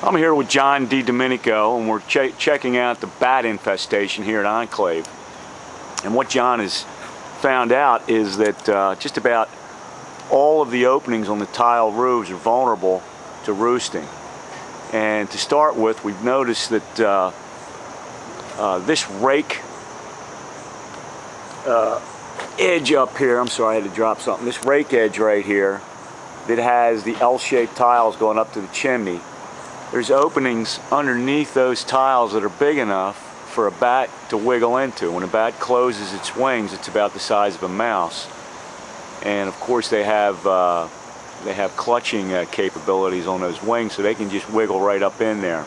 I'm here with John DiDomenico, and we're checking out the bat infestation here at Enclave. And what John has found out is that just about all of the openings on the tile roofs are vulnerable to roosting. And to start with, we've noticed that this rake edge up here, I'm sorry I had to drop something, this rake edge right here that has the L-shaped tiles going up to the chimney, there's openings underneath those tiles that are big enough for a bat to wiggle into. When a bat closes its wings, it's about the size of a mouse. And of course they have clutching capabilities on those wings, so they can just wiggle right up in there.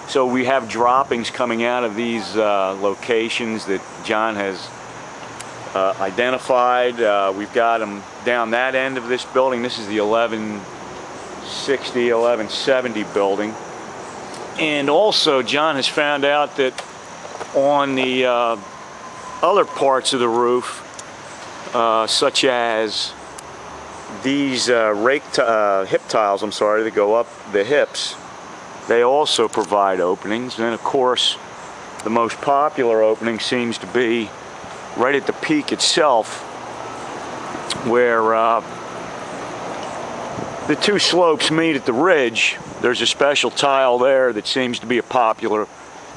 So we have droppings coming out of these locations that John has identified. We've got them down that end of this building. This is the 1170 building. And also John has found out that on the other parts of the roof, such as these hip tiles, that go up the hips, they also provide openings. And of course, the most popular opening seems to be right at the peak itself, where the two slopes meet at the ridge. There's a special tile there that seems to be a popular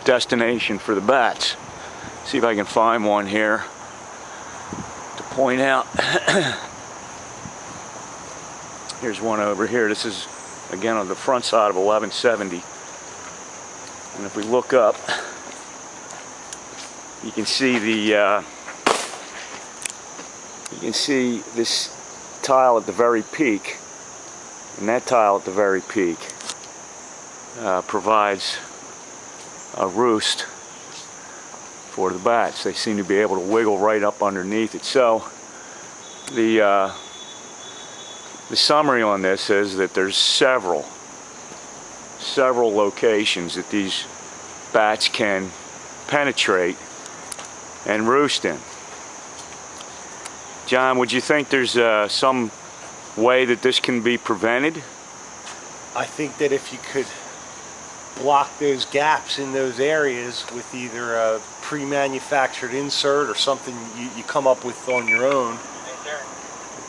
destination for the bats. See if I can find one here to point out. Here's one over here. This is again on the front side of 1170. And if we look up, you can see this tile at the very peak, and that tile at the very peak provides a roost for the bats. They seem to be able to wiggle right up underneath it. So the summary on this is that there's several locations that these bats can penetrate and roost in. John, would you think there's some way that this can be prevented? I think that if you could block those gaps in those areas with either a pre-manufactured insert or something you come up with on your own,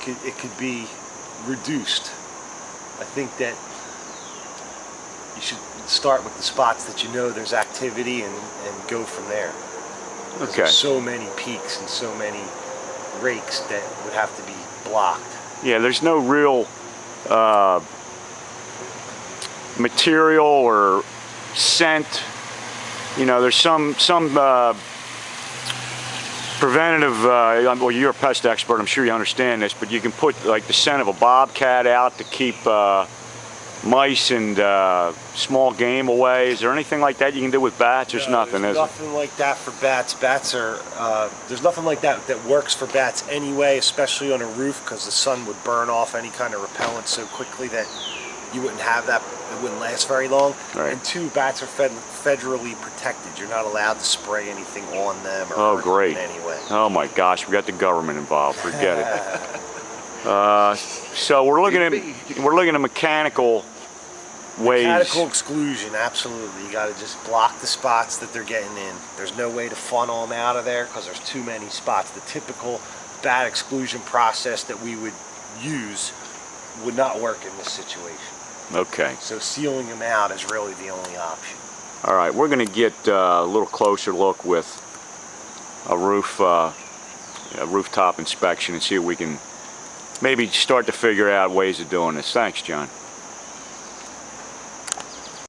it could be reduced. I think that you should start with the spots that you know there's activity and go from there. Okay. There's so many peaks and so many rakes that would have to be blocked. Yeah, there's no real material or scent. You know, there's some preventative, well, you're a pest expert, I'm sure you understand this, but you can put like the scent of a bobcat out to keep mice and small game away. Is there anything like that you can do with bats? There's nothing, is there? Nothing like that for bats. Bats are, there's nothing like that works for bats anyway, especially on a roof, because the sun would burn off any kind of repellent so quickly that you wouldn't have that, it wouldn't last very long. Right. And two, bats are federally protected. You're not allowed to spray anything on them or hurt them in any way. Oh my gosh, we got the government involved, forget it. So we're looking at mechanical ways. Mechanical exclusion, absolutely. You got to just block the spots that they're getting in. There's no way to funnel them out of there because there's too many spots. The typical bat exclusion process that we would use would not work in this situation. Okay. So sealing them out is really the only option. All right, we're going to get a little closer look with a rooftop inspection and see if we can maybe start to figure out ways of doing this. Thanks, John.